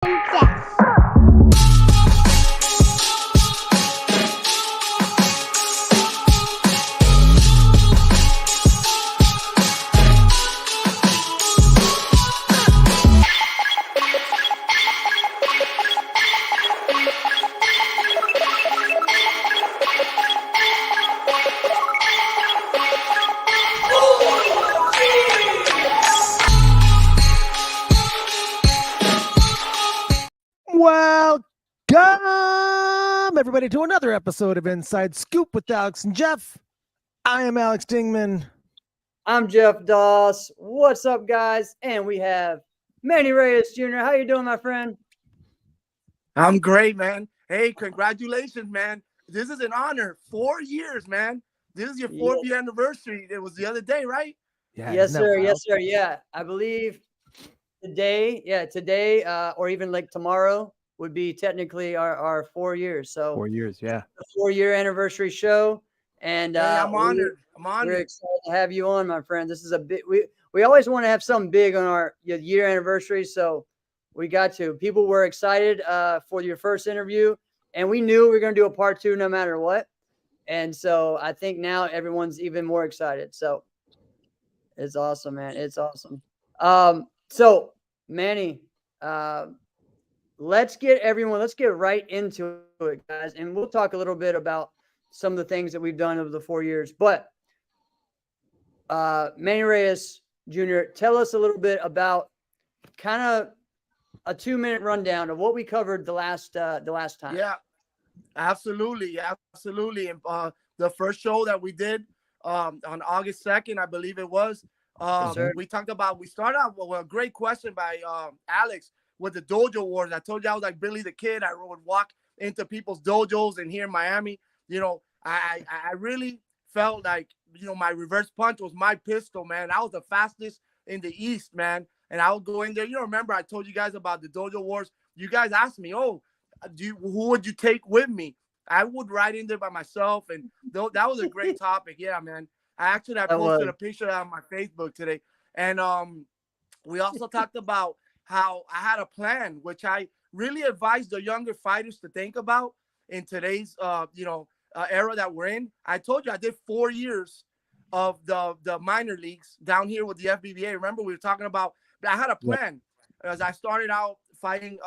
Jeff. Welcome, everybody, to another episode of Inside Scoop with Alex and Jeff. I am Alex Dingman. I'm Jeff Doss. What's up, guys? And we have Manny Reyes Jr. How you doing, my friend? I'm great, man. Hey, congratulations, man. This is an honor. 4 years, man. This is your fourth year anniversary. It was the other day, right? Yeah, Yes, isn't that sir. wild? Yes, sir. Yeah, I believe today, or even like tomorrow would be technically our 4 years. So 4 years, yeah. the 4-year anniversary show. And Hey, I'm honored. I'm we're honored. excited to have you on, my friend. This is a bit we always want to have something big on our year anniversary, so we got to. People were excited for your first interview, and we knew we were going to do a part 2 no matter what. And so I think now everyone's even more excited. So it's awesome, man. It's awesome. So Manny, let's get right into it, guys, and we'll talk a little bit about some of the things that we've done over the 4 years. But Manny Reyes Jr., tell us a little bit about kind of a 2-minute rundown of what we covered the last time. Yeah, absolutely. Absolutely. And the first show that we did on August 2nd, I believe it was, sir. we started out with a great question by Alex with the dojo wars. I told you I was like Billy the Kid. I would walk into people's dojos, and here in Miami, I really felt like, my reverse punch was my pistol, man. I was the fastest in the East, man. And I would go in there. Remember I told you guys about the dojo wars. You guys asked me, who would you take with me? I would ride in there by myself, and that was a great topic. Yeah, man. I posted a picture on my Facebook today, and we also talked about how I had a plan, which I really advise the younger fighters to think about in today's era that we're in. I told you I did 4 years of the minor leagues down here with the FBBA. Remember we were talking about, I had a plan as I started out fighting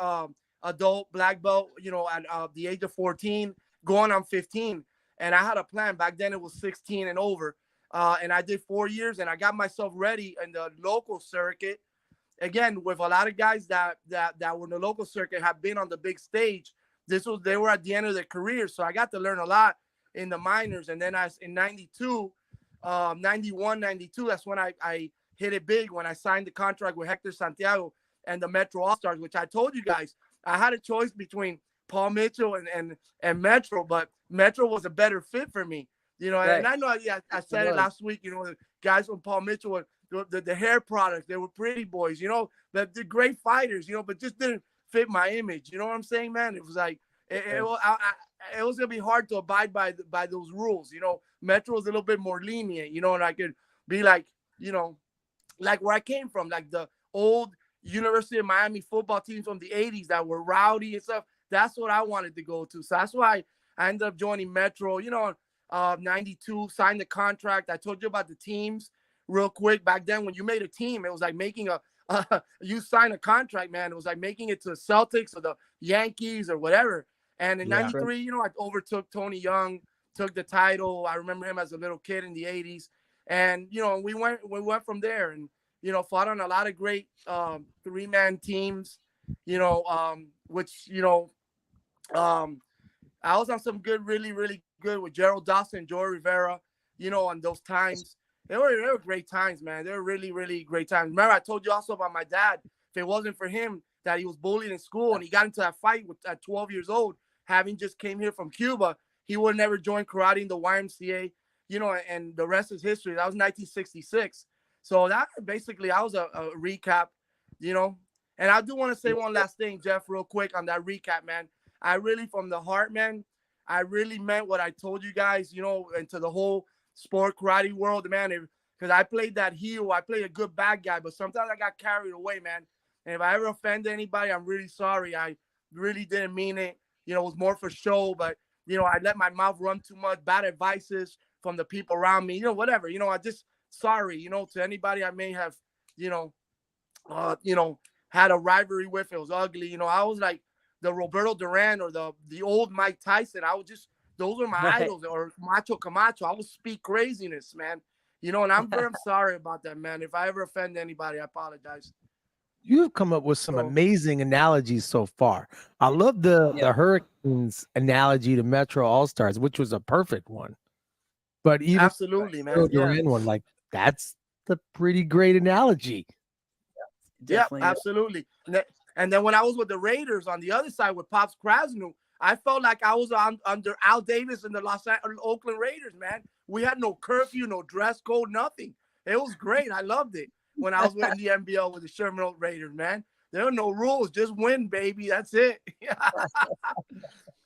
adult black belt, at the age of 14, going on 15. And I had a plan. Back then it was 16 and over. And I did 4 years, and I got myself ready in the local circuit. Again, with a lot of guys that were in the local circuit have been on the big stage. They were at the end of their career. So I got to learn a lot in the minors. And then in 92, 91, 92, that's when I hit it big, when I signed the contract with Hector Santiago and the Metro All-Stars, which I told you guys, I had a choice between Paul Mitchell and Metro, but Metro was a better fit for me. Right. And I know I said it last week, the guys from Paul Mitchell were the hair products, they were pretty boys, they're great fighters, but just didn't fit my image. You know what I'm saying, man? It was like, it was going to be hard to abide by those rules. Metro was a little bit more lenient, and I could be like, like where I came from, like the old University of Miami football teams from the 80s that were rowdy and stuff. That's what I wanted to go to. So that's why I ended up joining Metro, 92, signed the contract. I told you about the teams real quick. Back then, when you made a team, it was like making you sign a contract, man. It was like making it to the Celtics or the Yankees or whatever. And in 93, I overtook Tony Young, took the title. I remember him as a little kid in the 80s. And, we went from there and, fought on a lot of great 3-man teams, which, I was on some good, really, really good with Gerald Dawson, Joey Rivera, on those times. They were great times, man. They were really, really great times. Remember, I told you also about my dad. If it wasn't for him, that he was bullied in school and he got into that fight at 12 years old, having just came here from Cuba, he would never join karate in the YMCA, and the rest is history. That was 1966. So that basically, I was a recap, And I do want to say one last thing, Jeff, real quick on that recap, man. I really, from the heart, man, I really meant what I told you guys, into the whole sport karate world, man. Because I played that heel. I played a good bad guy, but sometimes I got carried away, man. And if I ever offended anybody, I'm really sorry. I really didn't mean it. You know, it was more for show, but, you know, I let my mouth run too much, bad advices from the people around me, you know, whatever. You know, I just, sorry, you know, to anybody I may have, you know, had a rivalry with. It was ugly. You know, I was like the Roberto Duran or the old Mike Tyson. I was just, those are my idols, or Macho Camacho. I would speak craziness, man. You know, and I'm very sorry about that, man. If I ever offend anybody, I apologize. You've come up with some So, amazing analogies so far. I love the Hurricanes analogy to Metro All Stars, which was a perfect one. But even absolutely, the man. Duran one, like that's the pretty great analogy. Yeah, Definitely. absolutely. And then when I was with the Raiders on the other side with Pops Krasnu, I felt like I was under Al Davis and the Oakland Raiders, man. We had no curfew, no dress code, nothing. It was great. I loved it when I was in the NBL with the Sherman Oak Raiders, man. There are no rules. Just win, baby. That's it. Yeah.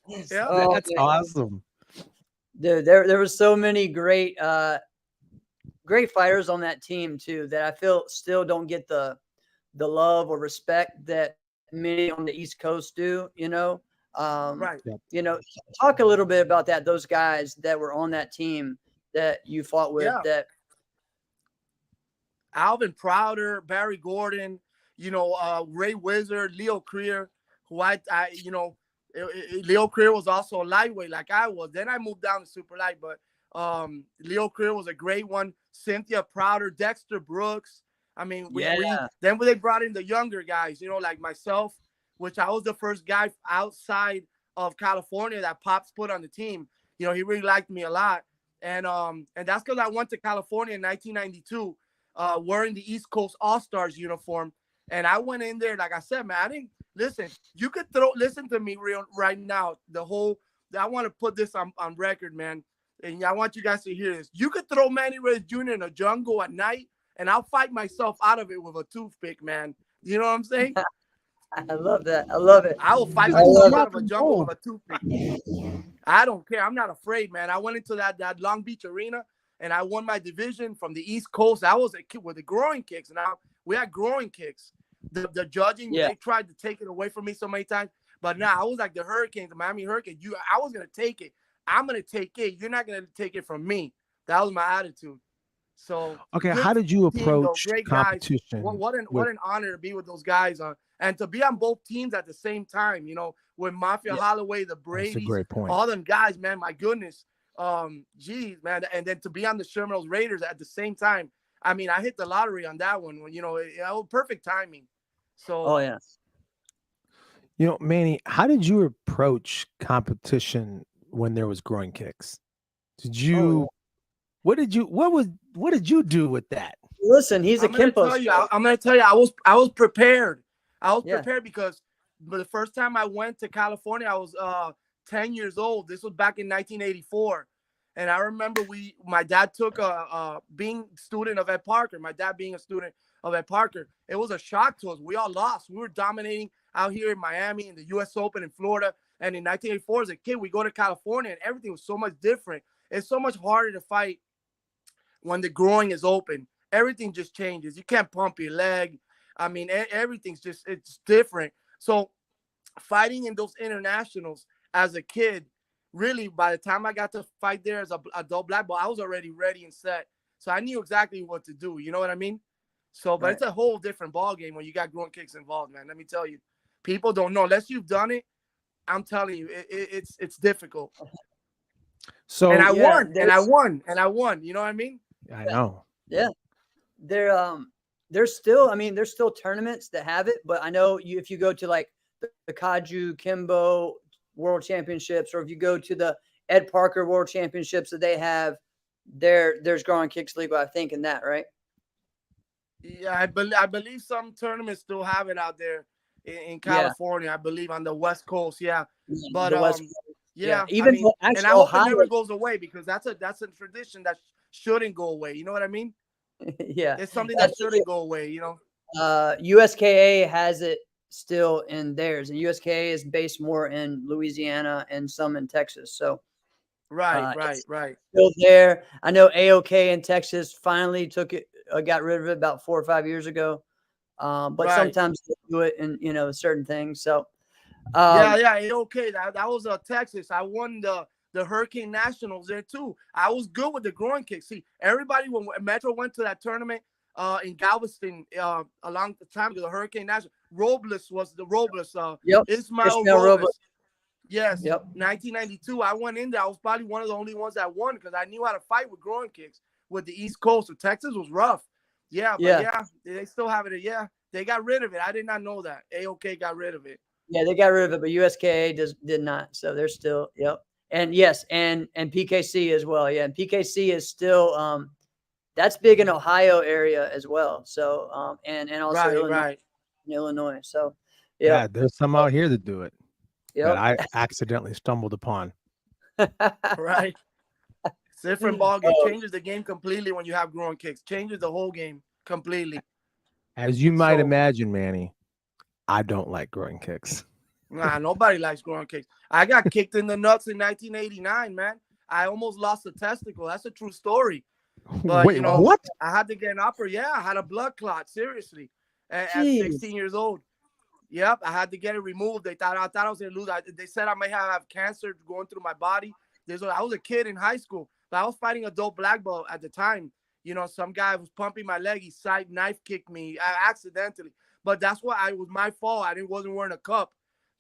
Oh, That's man. awesome. Dude, there was so many great great fighters on that team too that I feel still don't get the love or respect that many on the East Coast do, you know. Right. You know, talk a little bit about that, those guys that were on that team that you fought with. Yeah. That Alvin Prouder, Barry Gordon, you know, Ray Wizard, Leo Creer, who you know, Leo Creer was also a lightweight like I was. Then I moved down to super light, but Leo Creer was a great one. Cynthia Prouder, Dexter Brooks. I mean, then they brought in the younger guys, you know, like myself, which I was the first guy outside of California that Pops put on the team. You know, he really liked me a lot. And that's because I went to California in 1992, wearing the East Coast All-Stars uniform. And I went in there, like I said, man, I didn't listen. You could listen to me right now. I want to put this on record, man. And I want you guys to hear this. You could throw Manny Reyes Jr. in a jungle at night, and I'll fight myself out of it with a toothpick, man. You know what I'm saying? I love that. I love it. I will fight I love myself out of a it. jungle with a toothpick. I don't care. I'm not afraid, man. I went into that Long Beach arena, and I won my division from the East Coast. I was a kid with the growing kicks. Now we had growing kicks. The judging, they tried to take it away from me so many times. But now I was like the Hurricanes, the Miami Hurricanes. I was gonna take it. I'm gonna take it. You're not gonna take it from me. That was my attitude. So Okay, how did you approach great competition? Guys. What an honor to be with those guys and to be on both teams at the same time. You know, with Mafia Holloway, the Brady's, That's a great point. all them guys, man. My goodness, geez, man. And then to be on the Sherman Oaks Raiders at the same time. I mean, I hit the lottery on that one. You know, it was perfect timing. So, you know, Manny, how did you approach competition when there was groin kicks? Did you? What did you do with that? Listen, he's a Kimpo. I'm gonna tell you, I was prepared. I was prepared because the first time I went to California, I was 10 years old. This was back in 1984. And I remember my dad took being student of Ed Parker, my dad being a student of Ed Parker. It was a shock to us. We all lost. We were dominating out here in Miami, in the U.S. Open in Florida. And in 1984, as a kid, we go to California and everything was so much different. It's so much harder to fight when the groin is open. Everything just changes. You can't pump your leg. I mean, everything's it's different. So fighting in those internationals as a kid, really, by the time I got to fight there as a adult black belt, I was already ready and set. So I knew exactly what to do. You know what I mean? So, but it's a whole different ball game when you got groin kicks involved, man. Let me tell you, people don't know unless you've done it. I'm telling you, it's difficult. So and I won. You know what I mean? I know. Yeah, there's still tournaments that have it, but I know if you go to like the Kaju Kimbo World Championships, or if you go to the Ed Parker World Championships that they have, there's groin kicks legal, I think, in that, right? Yeah, I believe some tournaments still have it out there in California. I believe on the West Coast. Yeah, but even and I hope it never goes away because that's a tradition that shouldn't go away. You know what I mean? Yeah, it's something that shouldn't go away. You know, USKA has it still in theirs, and USKA is based more in Louisiana and some in Texas. So right. Still there. I know AOK in Texas finally took it, got rid of it about 4 or 5 years ago. But sometimes they do it in, certain things. So, yeah, okay. That was Texas. I won the Hurricane Nationals there too. I was good with the groin kick. See, everybody when Metro went to that tournament in Galveston a long time ago, the Hurricane National. Robles was the Robles. yep. Ismael Ishmael Robles. Yes, Yep. 1992. I went in there. I was probably one of the only ones that won because I knew how to fight with groin kicks with the East Coast. So Texas was rough. Yeah, but yeah, they still have it. Yeah, they got rid of it. I did not know that. AOK got rid of it. Yeah, they got rid of it, but USKA did not. So they're still, yep. And yes, and PKC as well. Yeah, and PKC is still that's big in Ohio area as well. So and also Illinois. So yeah, there's some out here that do it that yep. I accidentally stumbled upon. Right. It's a different ball game. Changes the game completely when you have groin kicks. Changes the whole game completely. As you might imagine, Manny, I don't like groin kicks. Nah, nobody likes groin kicks. I got kicked in the nuts in 1989, man. I almost lost a testicle. That's a true story. But, wait, what? I had to get an opera. Yeah, I had a blood clot, seriously, at 16 years old. Yep, I had to get it removed. I thought I was going to lose. They said I may have cancer going through my body. I was a kid in high school, but I was fighting a dope black belt at the time. Some guy was pumping my leg. He side knife kicked me accidentally. But that's why it was my fault. I wasn't wearing a cup.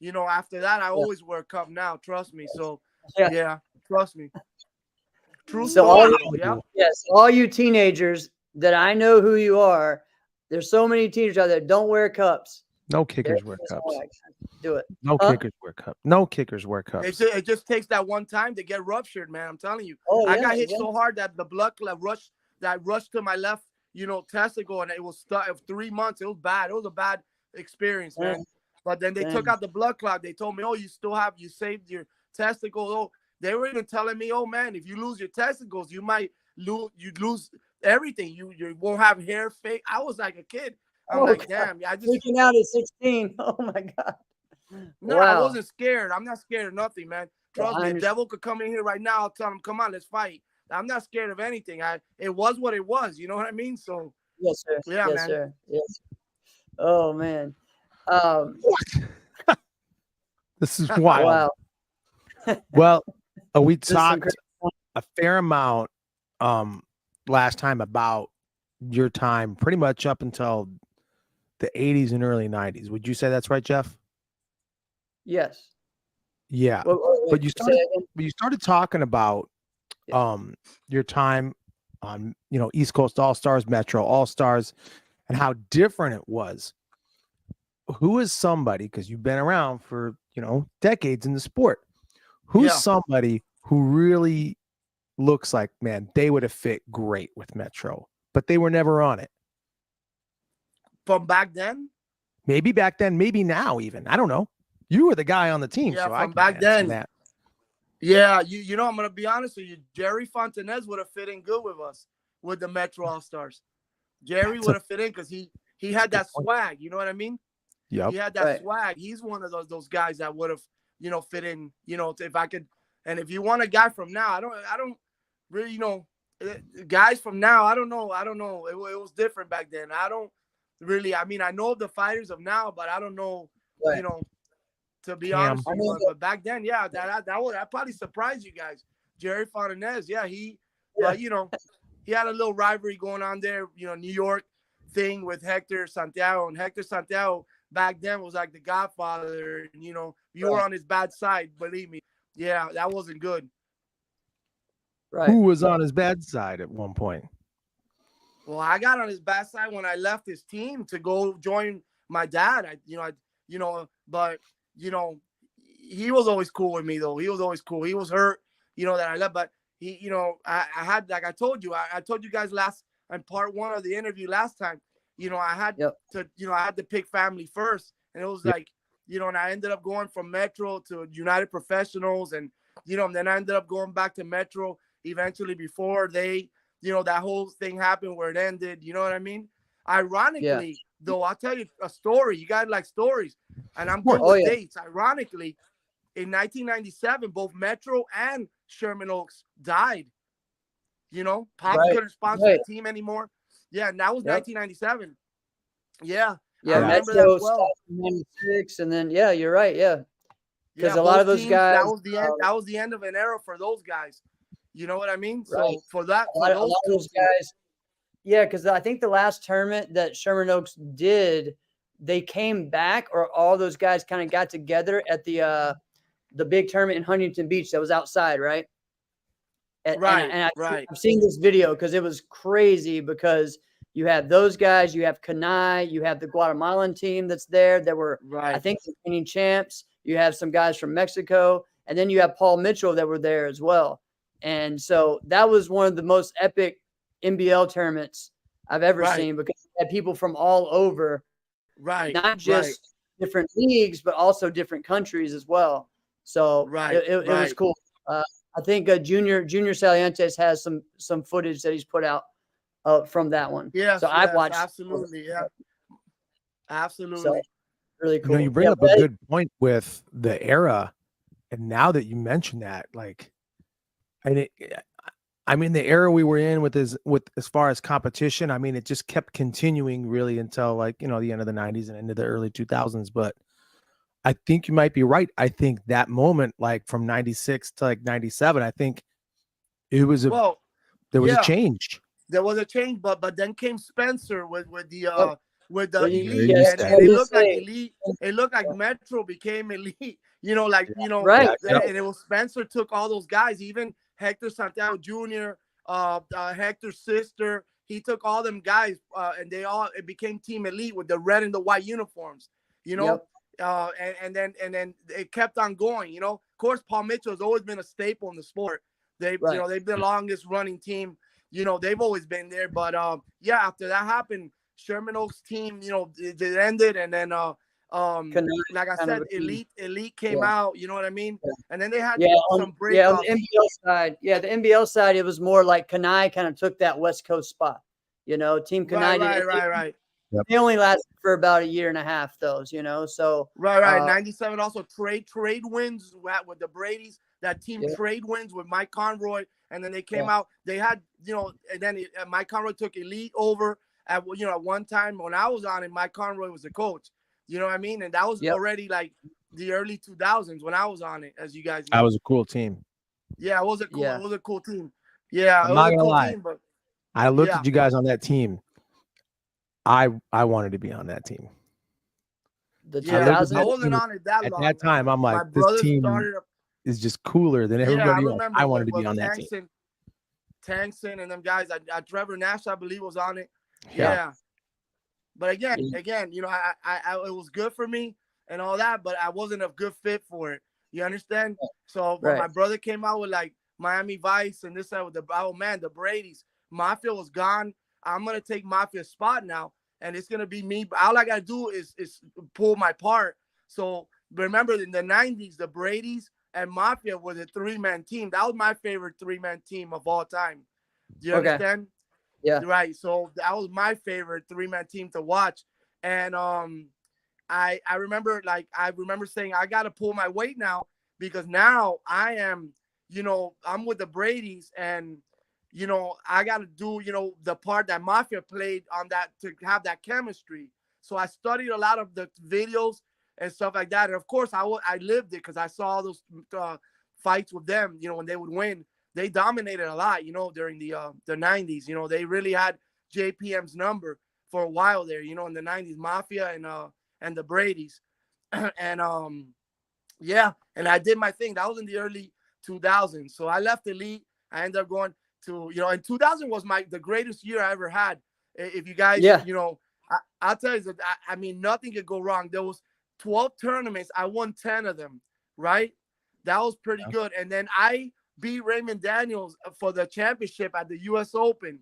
After that, I always wear a cup now. Trust me. So, yeah, trust me. True story. Yes, all you teenagers that I know who you are, there's so many teenagers out there. Don't wear cups. No kickers wear cups. Do it. No kickers wear cups. No kickers wear cups. It just takes that one time to get ruptured, man. I'm telling you. I got hit so hard that the blood rushed to my left, testicle, and it was stuck 3 months. It was bad. It was a bad experience, man. But then they took out the blood clot. They told me, oh, you saved your testicles. Oh, they were even telling me, oh man, if you lose your testicles, you might lose everything. You won't have hair, fake. I was like a kid. I'm like, damn. I just freaking out at 16. Oh my God. No, I wasn't scared. I'm not scared of nothing, man. Trust me, the devil could come in here right now. I'll tell him, come on, let's fight. I'm not scared of anything. It was what it was. You know what I mean? So yes, sir. Yeah, yes, man. Sir. Yes. Oh man. What? This is wild. Wow. Well, we talked a fair amount last time about your time pretty much up until the 80s and early 90s. Would you say that's right, Jeff? Yes. Yeah. But you started talking about your time on, East Coast All-Stars, Metro All-Stars, and how different it was. Who is somebody, because you've been around for, decades in the sport, who's somebody who really looks like, man, they would have fit great with Metro, but they were never on it? From back then? Maybe back then, maybe now even. I don't know. You were the guy on the team. Yeah, so from back then. That. Yeah, I'm going to be honest with you. Jerry Fontanez would have fit in good with us, with the Metro All-Stars. Jerry would have fit in because he had that swag. You know what I mean? Yeah. He had that swag. He's one of those guys that would have, fit in, if I could. And if you want a guy from now, I don't really, guys from now, I don't know. It was different back then. I don't really, I know the fighters of now, but I don't know, to be honest with you. But back then, that probably surprised you guys. Jerry Fontanez, but he had a little rivalry going on there, New York thing with Hector Santiago. And Hector Santiago back then was like the godfather. And, you were on his bad side, believe me. Yeah, that wasn't good. Right. Who was on his bad side at one point? Well, I got on his bad side when I left his team to go join my dad. But he was always cool with me though. He was always cool. He was hurt, that I left. But he, I had, like I told you, I told you guys in part one of the interview last time, I had to, I had to pick family first. And it was like, and I ended up going from Metro to United Professionals. And, then I ended up going back to Metro eventually before they, that whole thing happened where it ended. You know what I mean? Ironically, though, I'll tell you a story. You guys like stories. And I'm good with dates. Ironically, in 1997, both Metro and Sherman Oaks died. Pops couldn't sponsor the team anymore. Yeah, and that was 1997. Yeah. Yeah, remember that Metro well. 96, and then you're right. Yeah, because Yeah, a lot of those teams, guys. that was the end. That was the end of an era for those guys. You know what I mean? Right. So for that, a lot of those guys. Yeah, because I think the last tournament that Sherman Oaks did, they came back, or all those guys kind of got together at the big tournament in Huntington Beach that was outside, right? And I've seen this video because it was crazy, because you have those guys, you have Kanai, you have the Guatemalan team that's there that were, I think, the reigning champs. You have some guys from Mexico, and then you have Paul Mitchell that were there as well. And so that was one of the most epic NBL tournaments I've ever seen, because you had people from all over, not just different leagues, but also different countries as well. So it was cool. I think Junior Salientes has some footage that he's put out from that one. Yes, so I've watched absolutely, absolutely. So, really cool. You know, you bring up a good point with the era, and now that you mention that, like, I mean, the era we were in with as far as competition, I mean, it just kept continuing really until, like, the end of the 90s and into the early 2000s. But I think you might be right. I think that moment, like from 96 to like 97, I think it was there was a change. There was a change, but then came Spencer with the elite, and it looked like elite. It looked like Metro became elite. Right. And it was Spencer took all those guys, even Hector Santiago Jr., Hector's sister. He took all them guys, and it became Team Elite with the red and the white uniforms. And then it kept on going. Of course, Paul Mitchell has always been a staple in the sport. They've been the longest running team. They've always been there. But after that happened, Sherman Oaks team, it ended, and then like I said, Elite came out. You know what I mean? Yeah. And then they had some breakups. On the NBL side, the NBL side, it was more like Kanai kind of took that West Coast spot. Team Kanai right. Yep. They only lasted for about a year and a half, those, So 97 also trade wins with the Brady's. That team trade wins with Mike Conroy, and then they came out. They had and then Mike Conroy took Elite over at one time when I was on it. Mike Conroy was the coach. You know what I mean? And that was already like the early 2000s when I was on it, as you guys know. That was a cool team. Yeah, it was a cool team. Yeah, I'm not gonna lie. But I looked at you guys on that team. I wanted to be on that team. I wasn't on it that long. At that time, I'm like, this team is just cooler than everybody else. I wanted to be on that team. Tankson and them guys. Trevor Nash, I believe, was on it. Yeah. But again, I it was good for me and all that, but I wasn't a good fit for it. You understand? So when my brother came out with like Miami Vice and this with the Brady's, Mafia was gone. I'm gonna take Mafia's spot now, and it's gonna be me. All I gotta do is pull my part. So remember, in the 90s, the Brady's and Mafia were the 3-man team. That was my favorite 3-man team of all time. Do you understand? Yeah. Right. So that was my favorite 3-man team to watch. And I remember saying I gotta pull my weight now, because now I am, I'm with the Brady's, and I got to do, the part that Mafia played on that to have that chemistry. So I studied a lot of the videos and stuff like that. And of course, I lived it, because I saw those fights with them, when they would win. They dominated a lot, during the 90s. They really had JPM's number for a while there, in the 90s, Mafia and the Brady's. And and I did my thing. That was in the early 2000s. So I left Elite. I ended up going to, and 2000 was the greatest year I ever had. If you guys, I'll tell you, I mean, nothing could go wrong. There was 12 tournaments. I won 10 of them, right? That was pretty good. And then I beat Raymond Daniels for the championship at the U.S. Open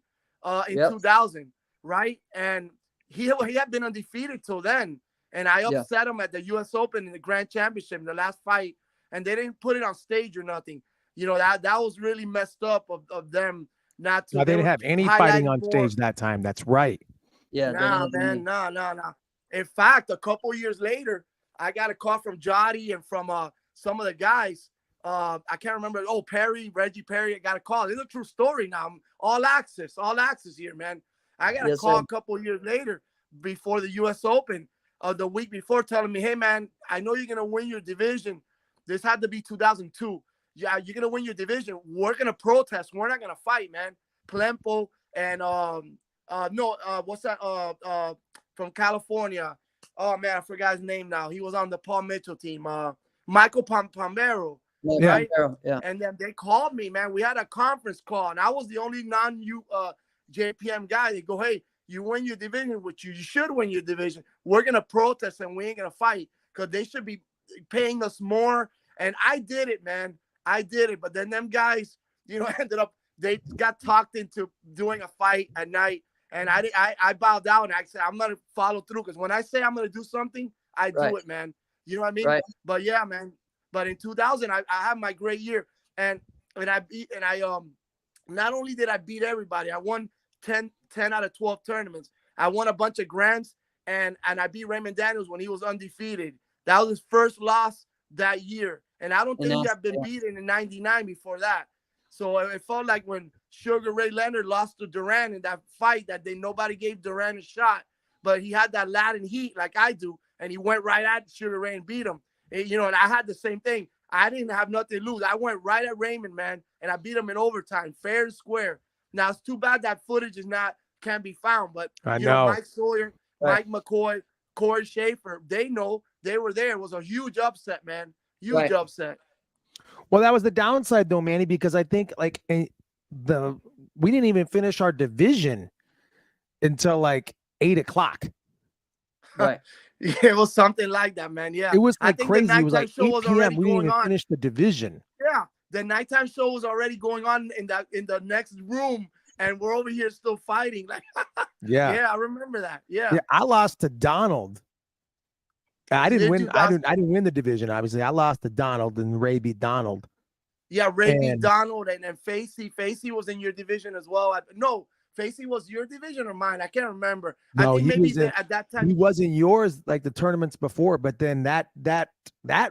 in 2000, right? And he had been undefeated till then. And I upset him at the U.S. Open in the Grand Championship in the last fight. And they didn't put it on stage or nothing. That was really messed up of them not to. No, they didn't have any fighting on stage that time. That's right. Yeah. Nah, man. No. In fact, a couple years later, I got a call from Jotty and from some of the guys. I can't remember. Oh, Reggie Perry. I got a call. It's a true story now. All access here, man. I got a call a couple years later before the U.S. Open the week before, telling me, hey, man, I know you're going to win your division. This had to be 2002. Yeah, you're going to win your division. We're going to protest. We're not going to fight, man. Plempo and what's that? From California. Oh, man, I forgot his name now. He was on the Paul Mitchell team. Michael Pompero. Yeah, right? Yeah. And then they called me, man. We had a conference call, and I was the only JPM guy. They go, hey, you win your division, which you should win your division. We're going to protest, and we ain't going to fight because they should be paying us more. And I did it, man. I did it. But then them guys, ended up, they got talked into doing a fight at night. And I bowed down. I said, I'm going to follow through because when I say I'm going to do something, I do it, man. You know what I mean? Right. But yeah, man. But in 2000, I had my great year. And I not only did I beat everybody, I won 10 out of 12 tournaments. I won a bunch of grants, and I beat Raymond Daniels when he was undefeated. That was his first loss that year. And I don't think he had been beaten in 99 before that. So it felt like when Sugar Ray Leonard lost to Duran in that fight that nobody gave Duran a shot, but he had that Latin heat like I do, and he went right at Sugar Ray and beat him. And I had the same thing. I didn't have nothing to lose. I went right at Raymond, man, and I beat him in overtime, fair and square. Now, it's too bad that footage can't be found, but I know. Mike Sawyer, Mike McCoy, Corey Schaefer, they know they were there. It was a huge upset, man. Huge upset. Well, that was the downside, though, Manny, because I think we didn't even finish our division until 8:00. Right. Yeah, it was something like that, man. Yeah, it was crazy. It was 8 p.m. We didn't even finish the division. Yeah, the nighttime show was already going on in the next room, and we're over here still fighting. Yeah, I remember that. Yeah, I lost to Donald. I didn't win. I didn't win the division. Obviously, I lost to Donald, and Ray beat Donald. Yeah, Ray beat Donald, and then Facey. Facey was in your division as well. No, Facey was your division or mine? I can't remember. No, I think maybe at that time he was in yours, like the tournaments before. But then that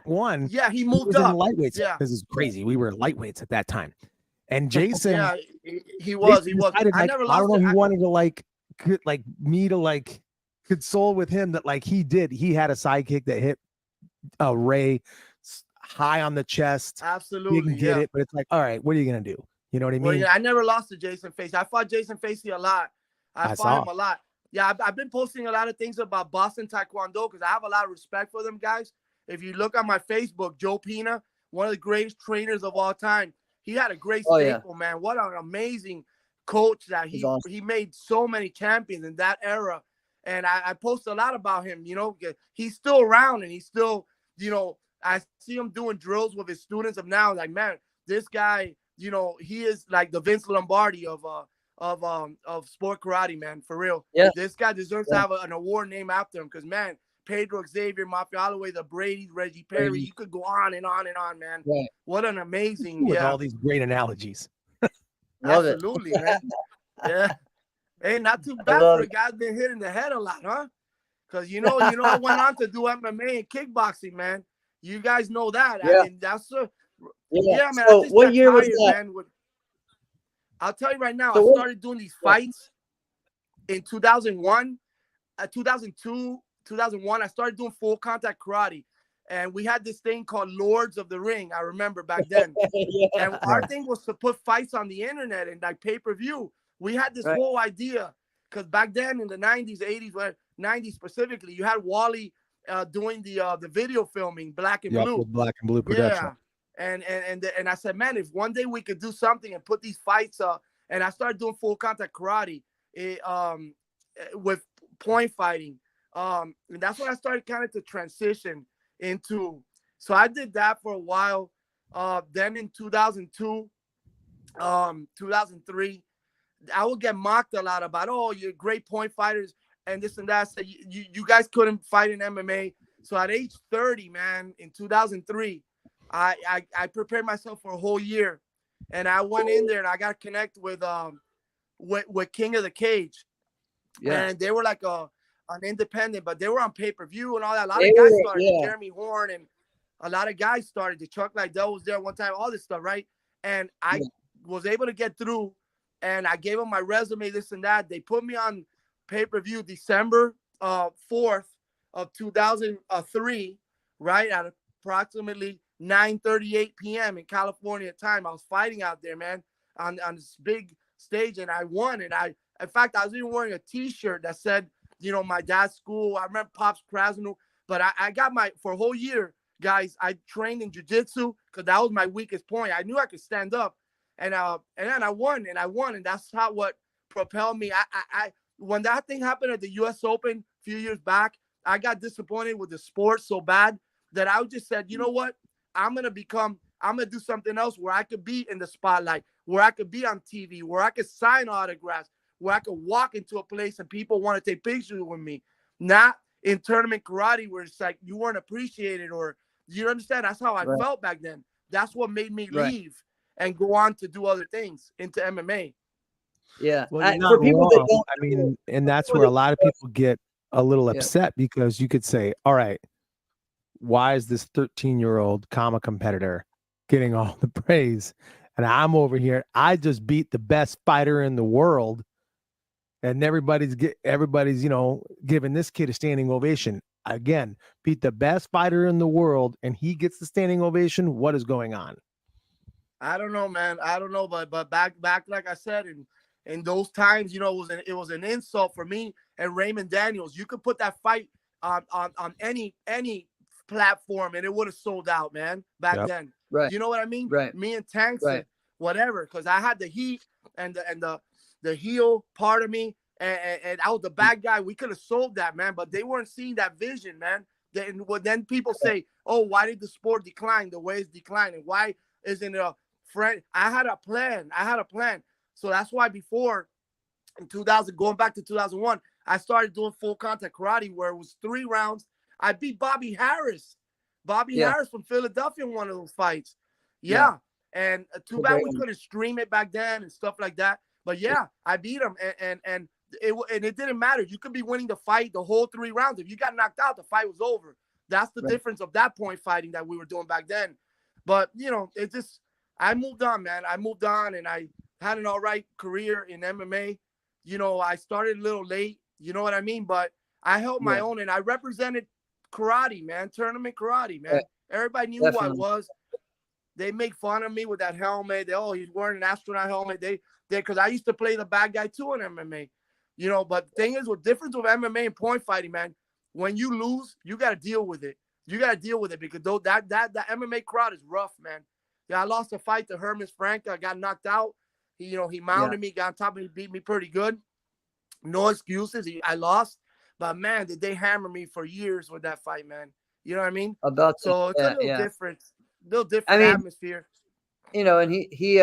one, yeah, he moved was up. In lightweights. Yeah, this is crazy. We were lightweights at that time, and Jason. Yeah, he was. Decided, I never lost. I don't know. He wanted to me to console with him that he did. He had a sidekick that hit Ray high on the chest. Absolutely, didn't get it. But it's all right. What are you gonna do? You know what I mean? Well, yeah, I never lost to Jason Facey. I fought Jason Facey a lot. I fought him a lot. Yeah, I've been posting a lot of things about Boston Taekwondo because I have a lot of respect for them guys. If you look on my Facebook, Joe Pina, one of the greatest trainers of all time, he had a great staple, man. What an amazing coach that he made so many champions in that era. And I post a lot about him, he's still around and he's still, I see him doing drills with his students of now. Like, man, this guy, he is like the Vince Lombardi of sport karate, man, for real. Yeah. This guy deserves to have an award named after him because, man, Pedro Xavier, Mafia Holloway, the Brady's, Reggie Perry, you could go on and on and on, man. Right. What an amazing, with all these great analogies. Absolutely, man. Yeah. Hey, not too bad for a guy been hit in the head a lot, huh? Because I went on to do MMA and kickboxing, man. You guys know that. Yeah. I mean, that's man. So what year was that? Man, I'll tell you right now. I started doing these fights in 2001, 2002, 2001. I started doing full contact karate, and we had this thing called Lords of the Ring. I remember back then, and our thing was to put fights on the internet and pay-per-view. We had this whole idea because back then in the 90s, 80s, 90s specifically, you had Wally doing the video filming, Black and Blue. Black and Blue production. Yeah. And I said, man, if one day we could do something and put these fights and I started doing full contact karate with point fighting. And that's when I started kind of to transition into. So I did that for a while. Then in 2002, 2003, I would get mocked a lot about, oh, you're great point fighters and this and that. So you guys couldn't fight in MMA. So at age 30, man, in 2003, I prepared myself for a whole year, and I went in there and I got connected with King of the Cage. Yeah, and they were like an independent, but they were on pay-per-view and all that. A lot of guys started, Jeremy Horn, and a lot of guys started. The Chuck Liddell was there one time, all this stuff, right? And I was able to get through, and I gave them my resume, this and that. They put me on pay-per-view December 4th of 2003, right at approximately 9:38 p.m. in California time. I was fighting out there, man, on this big stage, and I won. And in fact, I was even wearing a T-shirt that said, my dad's school. I remember Pops Krasno, but I got for a whole year, guys. I trained in jiu-jitsu because that was my weakest point. I knew I could stand up, and then I won, and that's what propelled me. I when that thing happened at the U.S. Open a few years back, I got disappointed with the sport so bad that I just said, you know what? I'm going to do something else where I could be in the spotlight, where I could be on TV, where I could sign autographs, where I could walk into a place and people want to take pictures with me. Not in tournament karate where it's like you weren't appreciated, or you understand? That's how I felt back then. That's what made me leave and go on to do other things into MMA. Yeah. Well, for people that don't, I mean, and that's where a lot of people get a little upset because you could say, all right, why is this 13-year-old comma competitor getting all the praise? And I'm over here. I just beat the best fighter in the world. And everybody's giving this kid a standing ovation. Again, beat the best fighter in the world, and he gets the standing ovation. What is going on? I don't know, man. I don't know, but back like I said, in those times, it was an insult for me and Raymond Daniels. You could put that fight on any platform and it would have sold out, man, back then. Right. You know what I mean? Right. Me and Tanks, whatever, because I had the heat and the heel part of me, and I was the bad guy. We could have sold that, man, but they weren't seeing that vision, man. Then people say, oh, why did the sport decline the way it's declining? Why isn't it a friend? I had a plan. So that's why before, in 2000, going back to 2001, I started doing full contact karate where it was 3 rounds. I beat Bobby Harris. Harris from Philadelphia in one of those fights. And too bad we couldn't stream it back then and stuff like that. But I beat him, and it didn't matter. You could be winning the fight the whole 3 rounds. If you got knocked out, the fight was over. That's the difference of that point fighting that we were doing back then. But it just, I moved on, man. I moved on, and I had an all right career in MMA. I started a little late. You know what I mean? But I held my own, and I represented karate, man. Tournament karate, man. Everybody knew who I was. They make fun of me with that helmet. He's wearing an astronaut helmet. Because I used to play the bad guy too in MMA. But the thing is, the difference with MMA and point fighting, man, when you lose, you got to deal with it. You got to deal with it because that MMA crowd is rough, man. Yeah, I lost a fight to Hermes Franca. I got knocked out. He mounted me, got on top of me, beat me pretty good. No excuses. I lost. But, man, did they hammer me for years with that fight, man. You know what I mean? It's a little different. Atmosphere. And he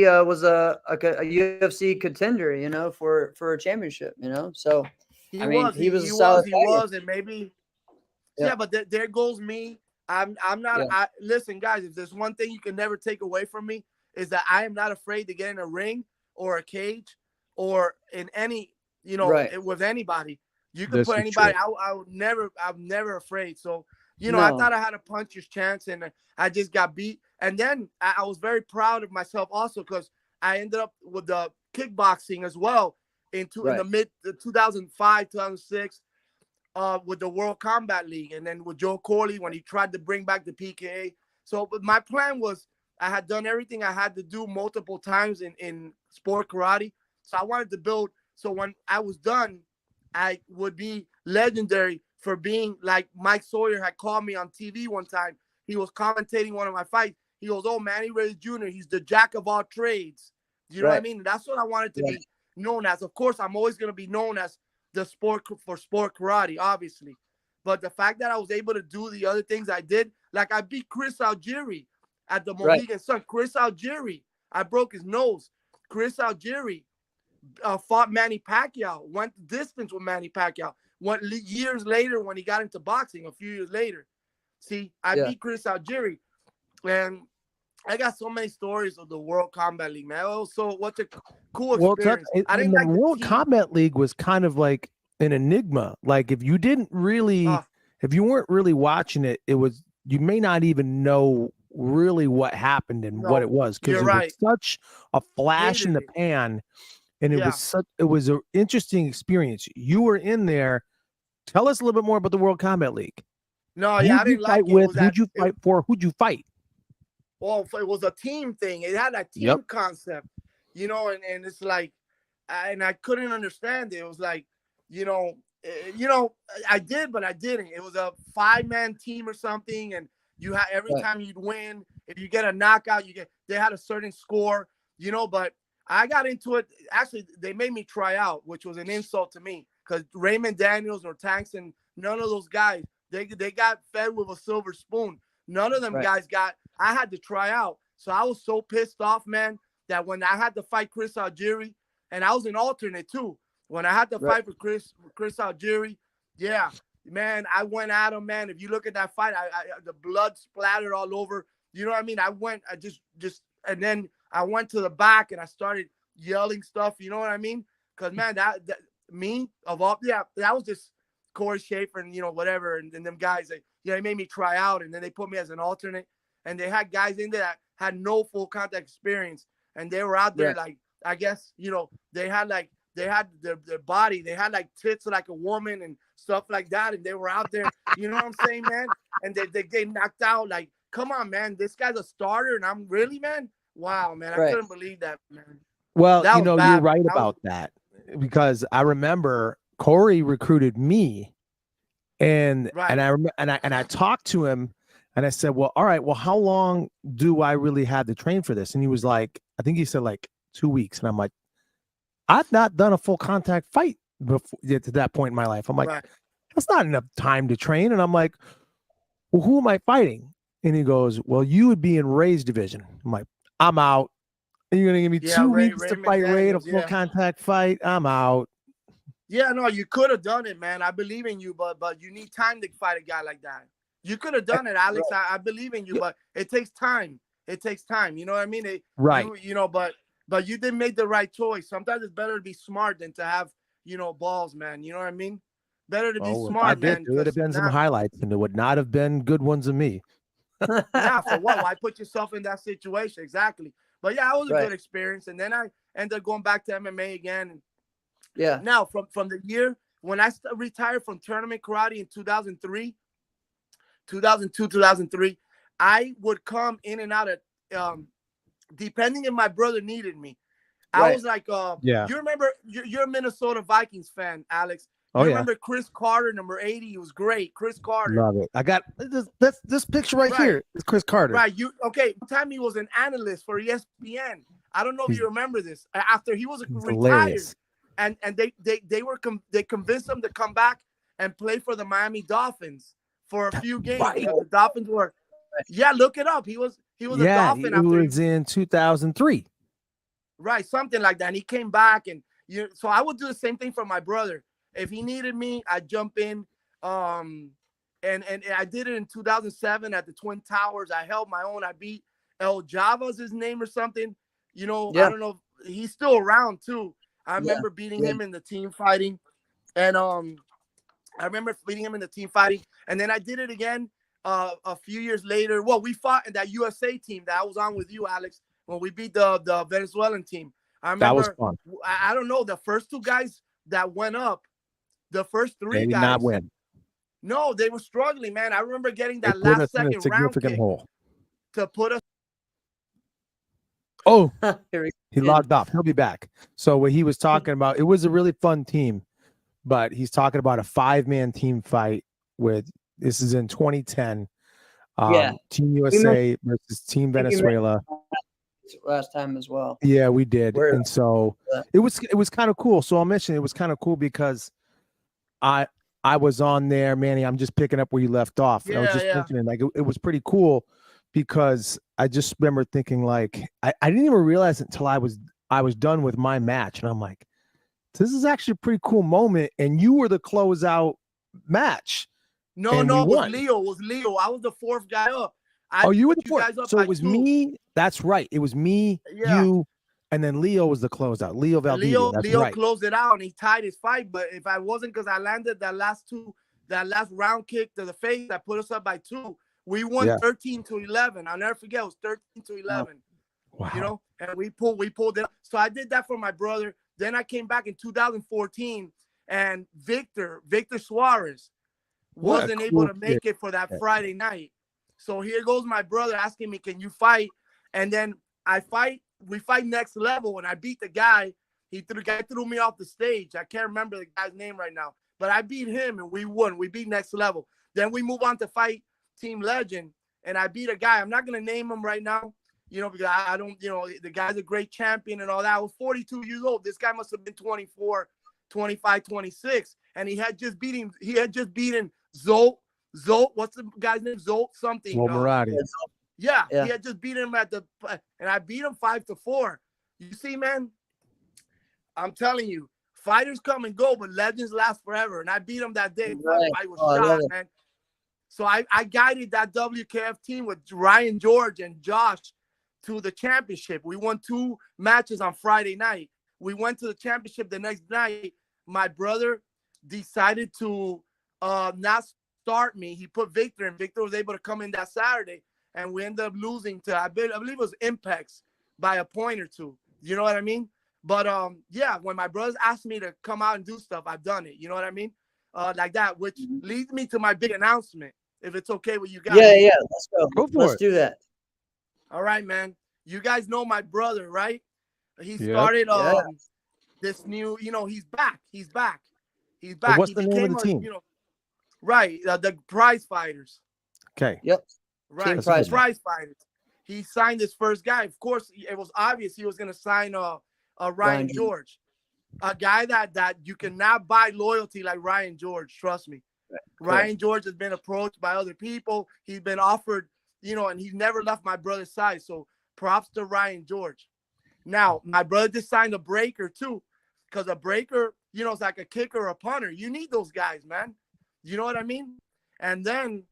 was a UFC contender, for a championship, So he was, and maybe but there goes me. I'm not. Listen, guys, if there's one thing you can never take away from me is that I am not afraid to get in a ring or a cage or in any, with anybody. You can put anybody. I'm never afraid. So. I thought I had a puncher's chance, and I just got beat. And then I was very proud of myself also because I ended up with the kickboxing as well in the mid 2005, 2006 with the World Combat League, and then with Joe Corley when he tried to bring back the PKA. So but my plan was I had done everything I had to do multiple times in sport karate. So I wanted to build. So when I was done, I would be legendary for being like Mike Sawyer had called me on TV one time. He was commentating one of my fights. He goes, oh, Manny Reyes Jr., he's the jack of all trades. You know what I mean? That's what I wanted to be known as. Of course, I'm always going to be known as the sport karate, obviously. But the fact that I was able to do the other things I did, like I beat Chris Algieri at the Mohegan Sun. Chris Algieri, I broke his nose. Chris Algieri fought Manny Pacquiao, went the distance with Manny Pacquiao. Years later when he got into boxing, a few years later. See, I beat Chris Algieri. And I got so many stories of the World Combat League, man. Also, what's a cool experience. The World Combat League was kind of like an enigma. Like if you didn't really, if you weren't really watching it, you may not even know really what happened and what it was. Because it was such a flash in the pan. and it was an interesting experience. You were in there. Tell us a little bit more about the World Combat League. No, I didn't like it. Who'd you fight for? Who'd you fight? Well, it was a team thing. It had a team concept, you know, and it's like, and I couldn't understand it. It was like, I did, but I didn't. It was a 5-man team or something, and you had every time you'd win, if you get a knockout, they had a certain score, but I got into it. Actually, they made me try out, which was an insult to me, because Raymond Daniels or Tanks and none of those guys, they got fed with a silver spoon. None of them guys I had to try out. So I was so pissed off, man, that when I had to fight Chris Algieri, and I was an alternate too, when I had to fight for Chris Algieri, man, I went at him, man. If you look at that fight, the blood splattered all over. You know what I mean? And then I went to the back and I started yelling stuff. You know what I mean? Because, man, that was just Corey Schaefer and, whatever. And them guys, they made me try out, and then they put me as an alternate. And they had guys in there that had no full contact experience. And they were out there like, I guess, they had their body. They had like tits like a woman and stuff like that. And they were out there, you know what I'm saying, man? And they knocked out. Like, come on, man. This guy's a starter. And I'm really, man. Wow, man. I couldn't believe that, man. Well, you're right about that, because I remember Corey recruited me, and I talked to him, and I said, well, all right, well, how long do I really have to train for this? And he was like, I think he said like 2 weeks. And I'm like, I've not done a full contact fight before to that point in my life. I'm like, that's not enough time to train. And I'm like, well, who am I fighting? And he goes, well, you would be in Ray's division. I'm like, I'm out. And you're going to give me 2 weeks to fight Ray in a full contact fight? I'm out. Yeah, no, you could have done it, man. I believe in you, but you need time to fight a guy like that. You could have done it, Alex. I believe in you, but it takes time. It takes time. You know what I mean? But you didn't make the right choice. Sometimes it's better to be smart than to have, balls, man. You know what I mean? Better to be smart, man. It would have been some highlights, and it would not have been good ones of me. Yeah, for what? Why put yourself in that situation? Exactly. But yeah, it was a good experience. And then I ended up going back to MMA again. And now from the year when I retired from tournament karate in 2002, 2003, I would come in and out of depending if my brother needed me. I was like, you remember, you're a Minnesota Vikings fan, Alex. You remember Chris Carter, number 80? He was great. Chris Carter. Love it. I got this picture right here. It's Chris Carter. Right. One time he was an analyst for ESPN. I don't know if you remember this. After he was retired, and they convinced him to come back and play for the Miami Dolphins for a few games. Right. The Dolphins were, look it up. He was a Dolphin. It was in 2003. Right, something like that. And he came back, and so I would do the same thing for my brother. If he needed me, I'd jump in. And I did it in 2007 at the Twin Towers. I held my own. I beat El Java's his name or something. I don't know. He's still around too. I remember beating him in the team fighting. And And then I did it again a few years later. Well, we fought in that USA team that I was on with you, Alex, when we beat the Venezuelan team. I remember, that was fun. I don't know, the first two guys that went up, the first three they did guys not win. No, they were struggling, man. I remember getting that last second round kick hole to put us. Oh, he logged off. He'll be back. So what he was talking about, it was a really fun team, but he's talking about a 5-man team fight this is in 2010. Team USA versus Team Venezuela. Last time as well. Yeah, we did. And so it was kind of cool. So I'll mention it was kind of cool because I was on there, Manny. I'm just picking up where you left off. I was just mentioning, like, it was pretty cool because I just remember thinking, like, I didn't even realize it until I was done with my match, and I'm like, this is actually a pretty cool moment. And you were the closeout match. No, it was Leo. I was the fourth guy up. You were the fourth. So it was me. That's right. It was me, you, and then Leo was the closeout. Leo Valdivia. Leo closed it out, and he tied his fight. But if I wasn't, because I landed that last round kick to the face that put us up by 2, we won 13-11. I'll never forget. It was 13-11. Wow. And we pulled it up. So I did that for my brother. Then I came back in 2014, and Victor Suarez wasn't able to make it for that Friday night. So here goes my brother asking me, can you fight? And then we fight next level, and I beat the guy. The guy threw me off the stage. I can't remember the guy's name right now, but I beat him and we won. We beat next level. Then we move on to fight Team Legend, and I beat a guy. I'm not going to name him right now, because I don't, the guy's a great champion and all that. I was 42 years old. This guy must have been 24, 25, 26. And he had just beaten Zolt, what's the guy's name? Zolt something. Murati. Yeah, he had just beaten him and I beat him 5-4. You see, man, I'm telling you, fighters come and go, but legends last forever. And I beat him that day. Right. I was shocked, man. So I guided that WKF team with Ryan George and Josh to the championship. We won 2 matches on Friday night. We went to the championship the next night. My brother decided to not start me. He put Victor, and Victor was able to come in that Saturday, and we ended up losing to, I believe it was Impex by a point or 2. You know what I mean? But yeah, when my brothers asked me to come out and do stuff, I've done it. You know what I mean? Like that, which leads me to my big announcement, if it's okay with you guys. Yeah, let's go. Let's do that. All right, man. You guys know my brother, right? He started this new, he's back. He's back. What's the name of the team? Right, the Prize Fighters. Okay. Yep. Right, Prize Fighters. He signed his first guy. Of course, it was obvious he was going to sign Ryan George, a guy that you cannot buy loyalty like Ryan George. Trust me. Ryan George has been approached by other people. He's been offered, and he's never left my brother's side. So props to Ryan George. Now, my brother just signed a breaker too, because a breaker, it's like a kicker or a punter. You need those guys, man. You know what I mean? And then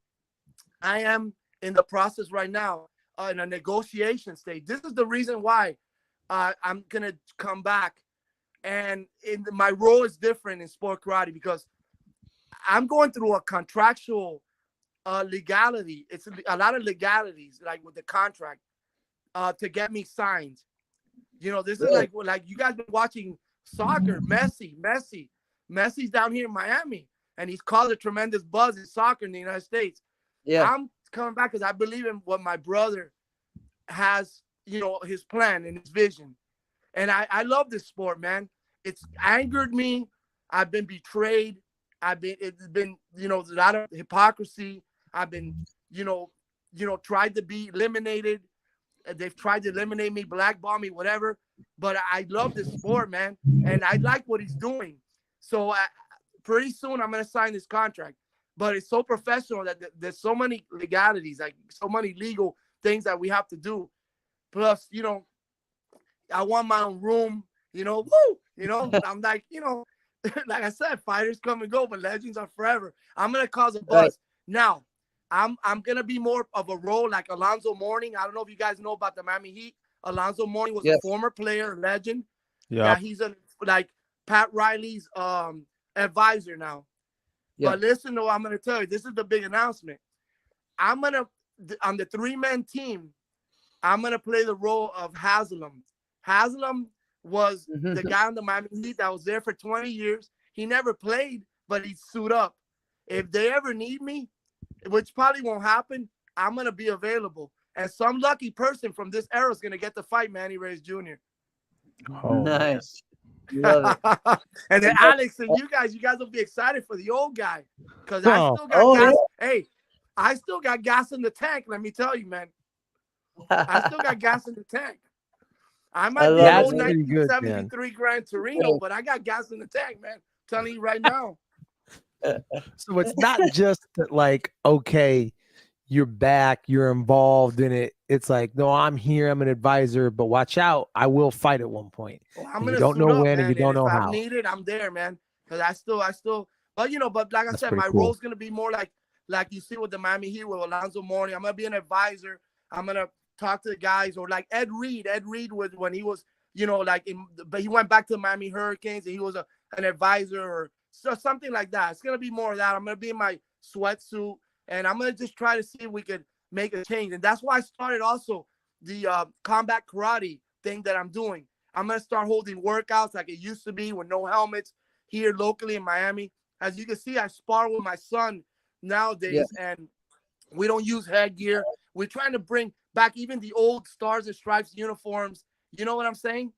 I am in the process right now in a negotiation stage. This is the reason why I'm going to come back. And my role is different in sport karate because I'm going through a contractual legality. It's a lot of legalities, like with the contract, to get me signed. This is like you guys been watching soccer. Messi's down here in Miami, and he's caused a tremendous buzz in soccer in the United States. Yeah, I'm coming back because I believe in what my brother has, his plan and his vision. And I love this sport, man. It's angered me. I've been betrayed. It's been, a lot of hypocrisy. I've been, tried to be eliminated. They've tried to eliminate me, blackball me, whatever. But I love this sport, man. And I like what he's doing. So pretty soon I'm going to sign this contract. But it's so professional that there's so many legalities, like so many legal things that we have to do. Plus, I want my own room, I'm like, like I said, fighters come and go, but legends are forever. I'm going to cause a buzz. Right. Now, I'm going to be more of a role like Alonzo Mourning. I don't know if you guys know about the Miami Heat. Alonzo Mourning was a former player, legend. Yeah. He's like Pat Riley's advisor now. Yeah. But listen to what I'm going to tell you. This is the big announcement. I'm going to, on the 3-man team, I'm going to play the role of Haslam. Haslam was the guy on the Miami Heat that was there for 20 years. He never played, but he suited up. If they ever need me, which probably won't happen, I'm going to be available. And some lucky person from this era is going to get to fight Manny Reyes Jr. Oh, nice. Love it. And then Alex and you guys will be excited for the old guy. Because I still got gas. Yeah. Hey, I still got gas in the tank, let me tell you, man. I still got gas in the tank. I might be an old 1973 Gran Torino, but I got gas in the tank, man. I'm telling you right now. So it's not just that, like, okay, you're back, you're involved in it. It's like, no, I'm here, I'm an advisor, but watch out, I will fight at one point. Well, you don't know when, and you don't know how. If I need it, I'm there, man. Because I still, but but like I said, my role's gonna be more like you see with the Miami Heat with Alonzo Mourning. I'm gonna be an advisor. I'm gonna talk to the guys, or like Ed Reed. Ed Reed was when he was, but he went back to the Miami Hurricanes and he was an advisor or something like that. It's gonna be more of that. I'm gonna be in my sweatsuit and I'm gonna just try to see if we could make a change. And that's why I started also the combat karate thing that I'm doing. I'm going to start holding workouts like it used to be with no helmets here locally in Miami. As you can see, I spar with my son nowadays, and we don't use headgear. We're trying to bring back even the old Stars and Stripes uniforms. You know what I'm saying?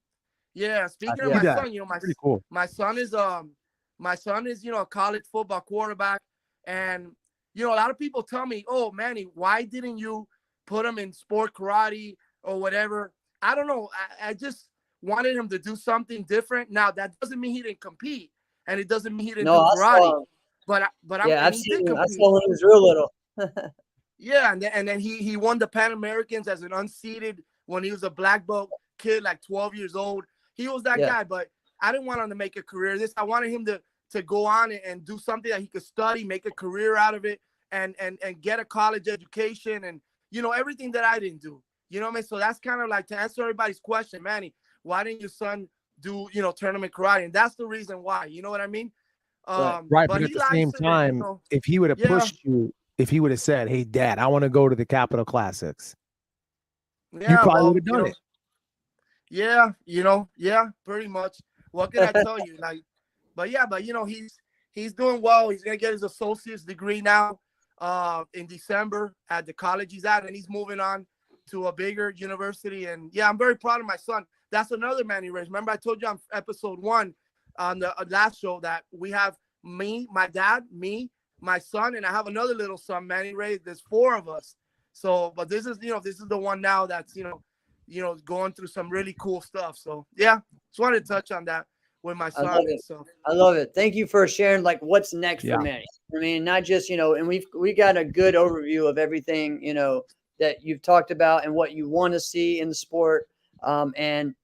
Yeah. Speaking of my son, my son is a college football quarterback, and a lot of people tell me, "Oh, Manny, why didn't you put him in sport karate or whatever?" I don't know. I just wanted him to do something different. Now that doesn't mean he didn't compete, and it doesn't mean he didn't do karate. But I've seen him. I saw when he was real little. Yeah, and then he won the Pan Americans as an unseeded when he was a black belt kid, like 12 years old. He was that guy, but I didn't want him to make a career of this. I wanted him to go on and do something that he could study, make a career out of it, and get a college education, and everything that I didn't do. You know what I mean? So that's kind of like, to answer everybody's question, Manny, why didn't your son do tournament karate? And that's the reason why. You know what I mean? Right, but at the same time, if he would have pushed you, if he would have said, "Hey, Dad, I want to go to the Capital Classics," you probably would have done it. Yeah, pretty much. What can I tell you? But he's doing well. He's gonna get his associate's degree now in December at the college he's at, and he's moving on to a bigger university. And I'm very proud of my son. That's another Manny Reyes. Remember, I told you on episode 1 on the last show that we have me, my dad, my son, and I have another little son, Manny Reyes. There's 4 of us. So, but this is the one now that's going through some really cool stuff. So just wanted to touch on that with my son. I love it. Thank you for sharing what's next for Manny. I mean, not just and we got a good overview of everything that you've talked about and what you want to see in the sport, and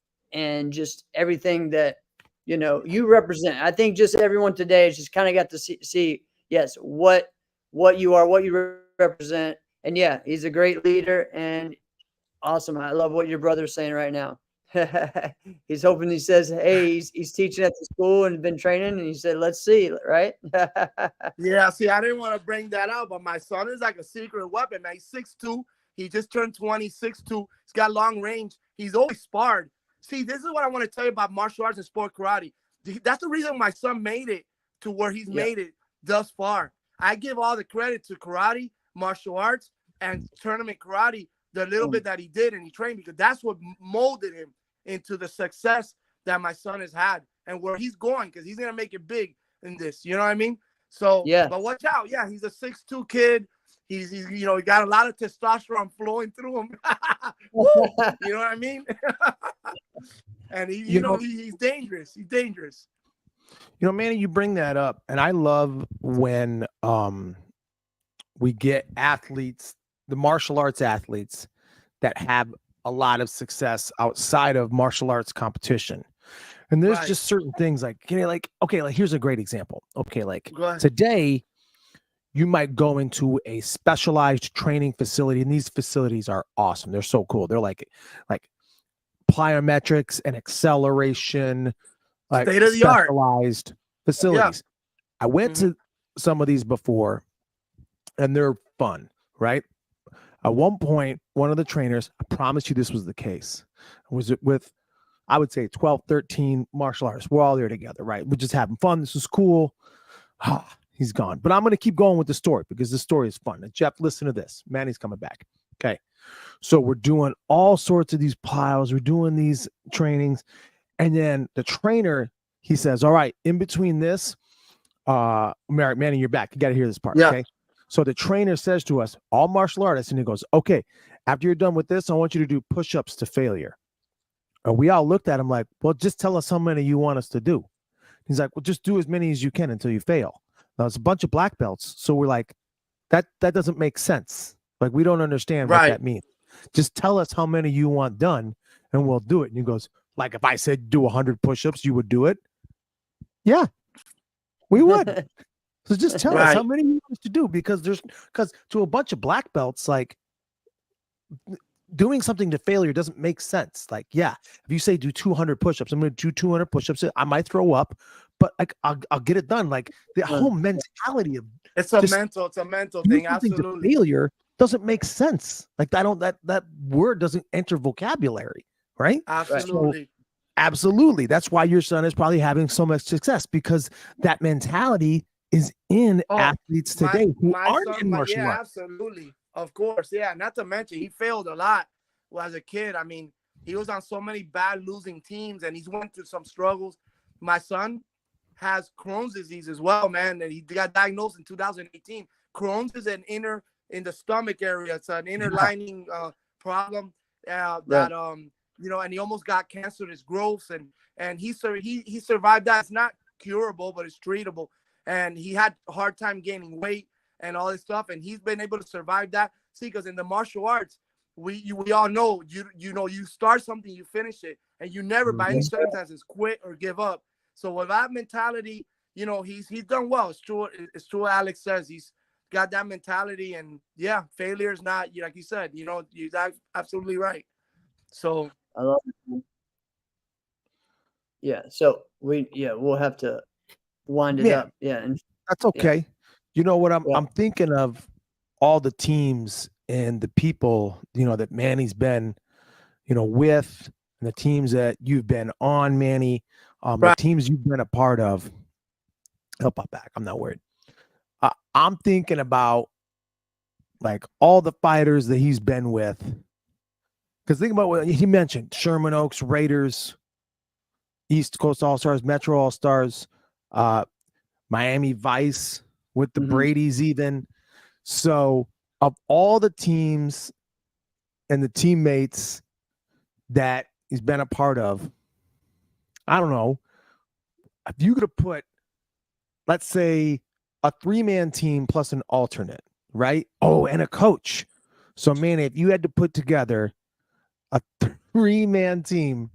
just everything that you represent. I think just everyone today has just kind of got to see what you are, what you represent, and he's a great leader and awesome. I love what your brother's saying right now. He's hoping, he says, hey, he's teaching at the school and been training, and he said, let's see, right? See, I didn't want to bring that out, but my son is like a secret weapon, man. He's 6'2". He just turned 20, 6'2". He's got long range. He's always sparred. See, this is what I want to tell you about martial arts and sport karate. That's the reason my son made it to where he's made it thus far. I give all the credit to karate, martial arts, and tournament karate, the little bit that he did and he trained, because that's what molded him into the success that my son has had and where he's going, because he's going to make it big in this. You know what I mean? So, but watch out. Yeah, he's a 6'2" kid. He's he got a lot of testosterone flowing through him. You know what I mean? And he's dangerous. He's dangerous. Manny, you bring that up, and I love when we get athletes, the martial arts athletes, that have a lot of success outside of martial arts competition. And there's just certain things like here's a great example. Okay, today you might go into a specialized training facility, and these facilities are awesome. They're so cool. They're like plyometrics and acceleration, like state of the art specialized facilities. I went to some of these before, and they're fun, right? At one point, one of the trainers, I promise you this was the case, was it with, I would say 12, 13 martial artists. We're all there together, right? We're just having fun. This is cool. He's gone. But I'm going to keep going with the story because the story is fun. And Jeff, listen to this. Manny's coming back. Okay. So we're doing all sorts of these plyos. We're doing these trainings. And then the trainer, he says, all right, in between this, Manny, you're back. You got to hear this part. Okay. So the trainer says to us, all martial artists, and he goes, okay, after you're done with this, I want you to do push-ups to failure. And we all looked at him like, well, just tell us how many you want us to do. He's like, well, just do as many as you can until you fail. Now, it's a bunch of black belts. So we're like, that doesn't make sense. Like, we don't understand what that means. Just tell us how many you want done, and we'll do it. And he goes, like, if I said do 100 push-ups, you would do it? Yeah, we would. So just tell us how many you want us to do, because to a bunch of black belts, like, doing something to failure doesn't make sense. Like, if you say do 200 push-ups, I'm going to do 200 push-ups. I might throw up, but like I'll get it done. Like, the whole mentality of it's a mental thing. Absolutely. Failure doesn't make sense. Like, that word doesn't enter vocabulary, right? Absolutely. Absolutely. That's why your son is probably having so much success, because that mentality is in athletes today who aren't in martial arts. Absolutely. Of course. Yeah. Not to mention, he failed a lot as a kid. I mean, he was on so many bad losing teams, and he's went through some struggles. My son has Crohn's disease as well, man. And he got diagnosed in 2018. Crohn's is an inner in the stomach area. It's an inner lining problem that and he almost got cancerous growths, and he survived that. It's not curable, but it's treatable. And he had a hard time gaining weight and all this stuff, and he's been able to survive that. See, because in the martial arts, we all know you start something, you finish it, and you never by any circumstances quit or give up. So with that mentality, he's done well. It's true what Alex says. He's got that mentality, and failure is not, like you said, you're absolutely right. So I love it. Yeah. So we'll have to wind it up. Yeah. And that's okay. You know what I'm thinking of, all the teams and the people, that Manny's been, with, and the teams that you've been on, Manny, the teams you've been a part of. He'll pop back. I'm not worried. I'm thinking about like all the fighters that he's been with. Because think about what he mentioned: Sherman Oaks, Raiders, East Coast All-Stars, Metro All-Stars, Miami Vice with the Brady's even. So of all the teams and the teammates that he's been a part of, I don't know, if you could have put, let's say, a 3-man team plus an alternate, right? Oh, and a coach. So, man, if you had to put together a 3-man team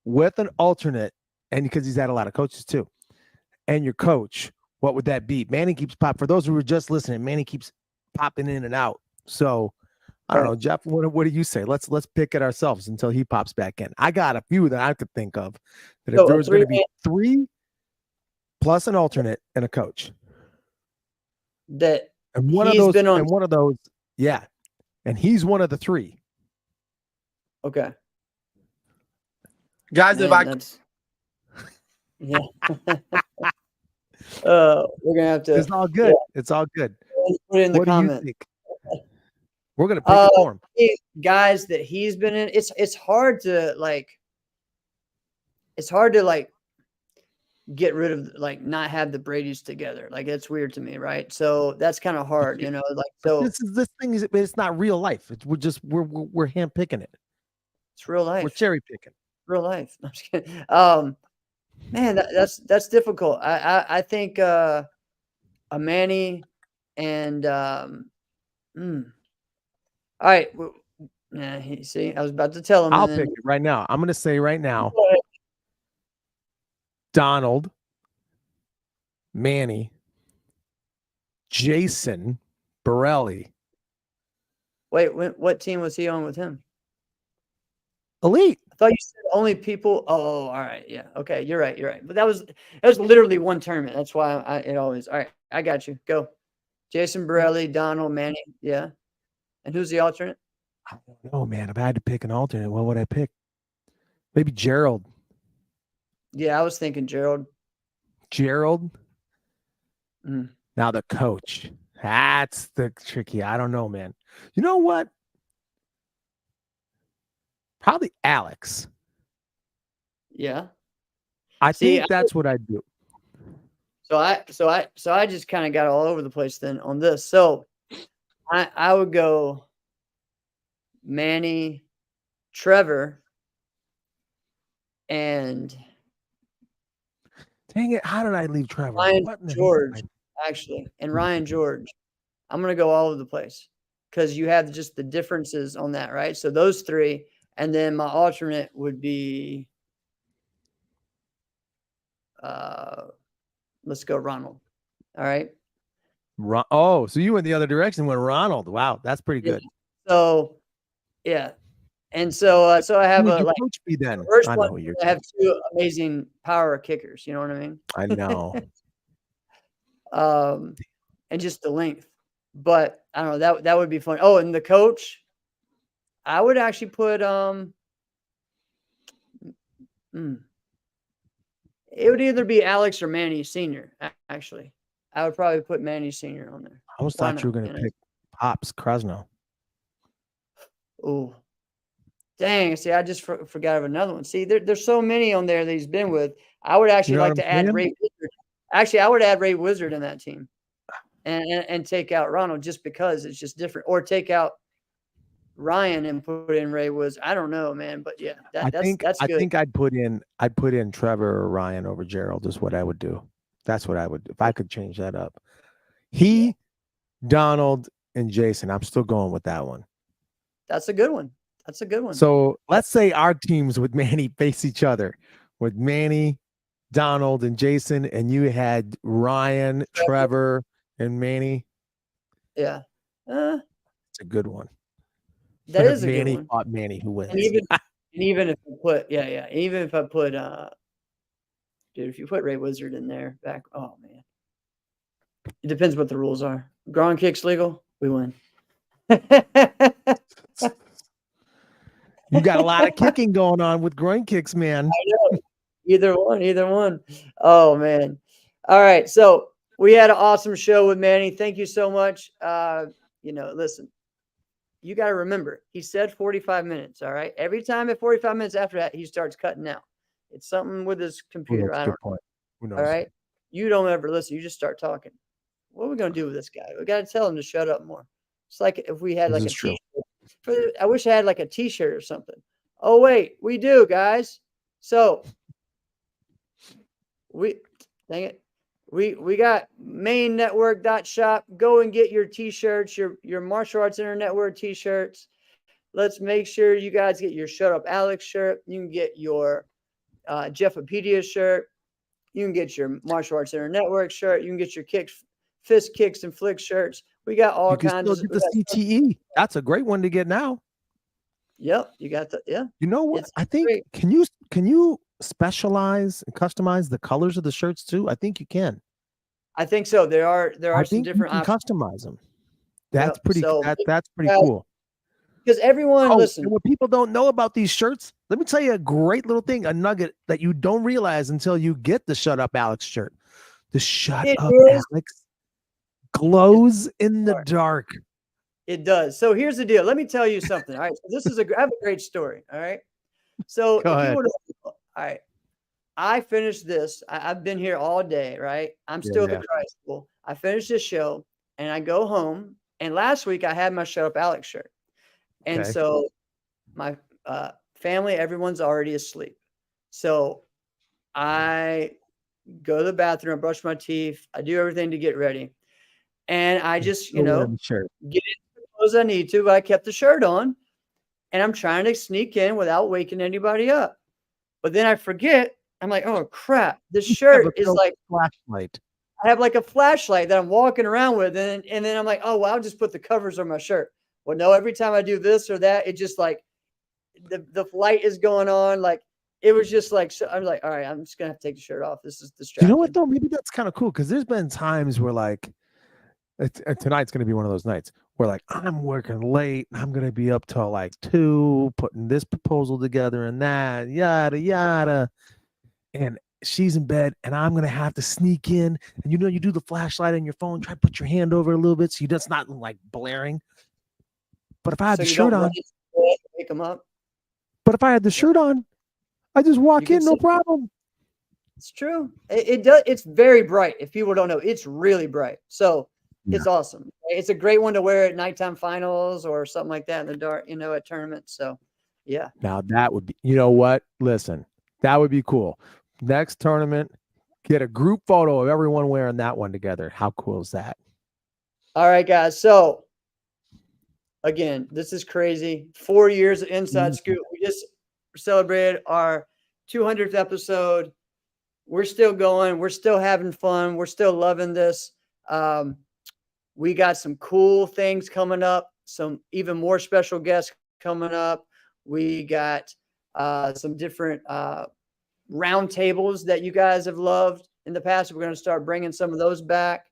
with an alternate, and because he's had a lot of coaches too, and your coach, what would that be? Manny keeps popping. For those who were just listening, Manny keeps popping in and out. So I don't know, Jeff. What do you say? Let's pick it ourselves until he pops back in. I got a few that I could think of. That if there was going to be 3 plus an alternate and a coach, and one of those, yeah, and he's one of the 3. Okay, guys, we're gonna have to. It's all good. Yeah. It's all good. Put it in the comment. Do you think? We're gonna pick it for him. Guys that he's been in. It's hard to get rid of, not have the Brady's together. Like, it's weird to me, right? So that's kind of hard, So this thing is, it's not real life. We're hand picking it. It's real life. We're cherry picking. Real life. I'm just kidding. Man, that's difficult. I think a Manny and all right. See, I was about to tell him. I'll pick it right now. I'm going to say right now, Donald, Manny, Jason, Borelli. Wait, what team was he on with him? Elite. I thought you said only people. Oh, all right. Yeah. Okay. You're right. But that was literally one tournament. That's why it always. All right. I got you. Go. Jason, Borelli, Donald, Manny. Yeah. And who's the alternate? I don't know, man. If I had to pick an alternate, what would I pick? Maybe Gerald. Yeah, I was thinking Gerald. Now the coach. That's the tricky. I don't know, man. You know what? Probably Alex. Yeah. I think that's what I'd do. So I just kind of got all over the place then on this. So I would go Manny, Trevor, and dang it, how did I leave Trevor? Ryan George, actually. And Ryan George. I'm gonna go all over the place because you have just the differences on that, right? So those 3. And then my alternate would be, let's go Ronald. All right. So you went the other direction, went Ronald. Wow, that's pretty good. So, yeah. And so I have coach me then. First one, I have 2 amazing power kickers. You know what I mean? I know. And just the length. But I don't know, that would be fun. Oh, and the coach, I would actually put It would either be Alex or Manny Sr. Actually, I would probably put Manny Sr. on there. I almost thought you were going to pick Pops Krasno. Oh, dang. See, I just forgot of another one. See, there's so many on there that he's been with. I would actually like to add Ray Wizard. Actually, I would add Ray Wizard in that team and take out Ronald just because it's just different. Or take out Ryan and put in Ray Wizard. I don't know, man. But yeah, that's good. I think I'd put in Trevor or Ryan over Gerald is what I would do. That's what I would do if I could change that up. Donald, and Jason. I'm still going with that one. That's a good one. That's a good one. So let's say our teams with Manny face each other with Manny, Donald, and Jason, and you had Ryan, Trevor, and Manny. Yeah. It's a good one. That is a Manny good one. fought Manny, who wins. And even if I put, even if I put, dude, if you put Ray Wizard in there back, oh man. It depends what the rules are. Ground kicks legal, we win. You got a lot of kicking going on with groin kicks, man. I know. Either one. Oh man. All right. So we had an awesome show with Manny. Thank you so much. Listen, you got to remember, he said 45 minutes. All right. Every time at 45 minutes after that, he starts cutting out. It's something with his computer. I don't know. Who knows? All right. You don't ever listen. You just start talking. What are we going to do with this guy? We got to tell him to shut up more. It's like if we had like a t-shirt. I wish I had like a t-shirt or something. Oh, wait, we do, guys. So we got mainnetwork.shop. Go and get your t-shirts, your Martial Arts Internet Network t-shirts. Let's make sure you guys get your Shut Up Alex shirt. You can get your Jeffopedia shirt. You can get your Martial Arts Internet Network shirt. You can get your Fist Kicks and Flick shirts. We got all kinds of the CTE. That's a great one to get now. Yep, you got that. Yeah. You know what? I think great. Can you specialize and customize the colors of the shirts too? I think you can. I think so. There are some different options. Customize them. That's pretty. That's pretty cool. Because everyone, listen. And what people don't know about these shirts, let me tell you a great little thing, a nugget that you don't realize until you get the Shut Up Alex shirt. The Shut Up Alex glows in the dark. It does. So here's the deal. Let me tell you something. All right. So I have a great story. All right. So all right. I finished this. I've been here all day, right? I'm still at the Christ School. I finished this show and I go home. And last week I had my Shut Up Alex shirt. And so my family, everyone's already asleep. So I go to the bathroom, I brush my teeth, I do everything to get ready. And I just, get into the clothes I need to. But I kept the shirt on and I'm trying to sneak in without waking anybody up. But then I forget. I'm like, oh crap. This shirt is like flashlight. I have like a flashlight that I'm walking around with. And then I'm like, oh, well, I'll just put the covers on my shirt. Well, no, every time I do this or that, it just like the light is going on. Like it was just like, so I'm like, all right, I'm just going to have to take the shirt off. This is distracting. You know what though? Maybe that's kind of cool. Cause there's been times where like, tonight's going to be one of those nights where like I'm working late and I'm going to be up till like 2 putting this proposal together and that yada yada, and she's in bed and I'm going to have to sneak in, and you do the flashlight on your phone, try to put your hand over a little bit so that's not like blaring. But if I had the shirt on, wake them up. But if I had the shirt on, I just walk in, no problem. It's true. It does. It's very bright. If people don't know, it's really bright. So it's awesome. It's a great one to wear at nighttime finals or something like that in the dark, at tournaments. So, yeah. Now that would be, you know what? Listen, that would be cool. Next tournament, get a group photo of everyone wearing that one together. How cool is that? All right, guys. So, again, this is crazy. 4 years of Inside Scoop. We just celebrated our 200th episode. We're still going. We're still having fun. We're still loving this. We got some cool things coming up, some even more special guests coming up. We got some different round tables that you guys have loved in the past. We're going to start bringing some of those back.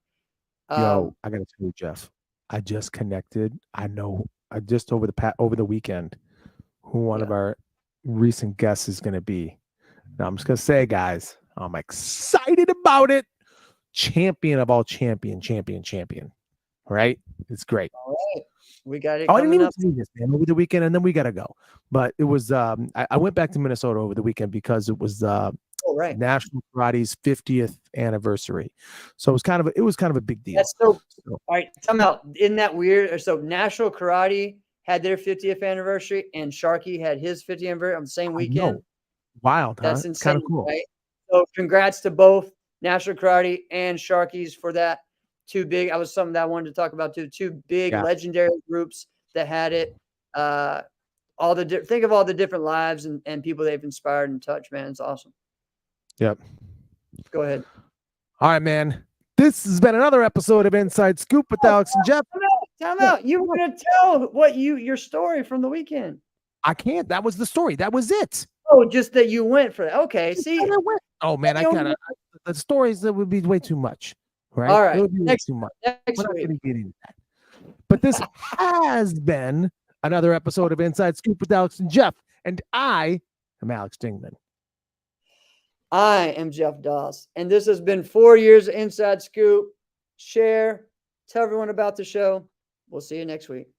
Yo, I got to tell you, Jeff, I just connected. I know over the weekend who one of our recent guests is going to be. Now, I'm just gonna say, guys, I'm excited about it. Champion of all champion. Right? It's great. All right. We got it I didn't coming even up. say this, man, over the weekend, and then we gotta go. But it was I went back to Minnesota over the weekend because it was Right. National Karate's 50th anniversary. So it was kind of a big deal. That's so all right. Tell me out. Isn't that weird? So National Karate had their 50th anniversary and Sharky had his 50th anniversary on the same weekend. Wild, huh? That's It's kind insane, of cool. right? So congrats to both National Karate and Sharkies for that. Two big, I was something that I wanted to talk about too. Two big legendary groups that had it. Think of all the different lives and people they've inspired and touched, man. It's awesome. Yep. Go ahead. All right, man. This has been another episode of Inside Scoop with Alex and Jeff. Time out. You were going to tell your story from the weekend. I can't. That was the story. That was it. Oh, just that you went for that. Okay. See. Oh man, I gotta. The stories that would be way too much. Right. All right. It would be way too much. We're not going to get into that. But this has been another episode of Inside Scoop with Alex and Jeff, and I am Alex Dingman. I am Jeff Doss, and this has been 4 years of Inside Scoop. Share, tell everyone about the show. We'll see you next week.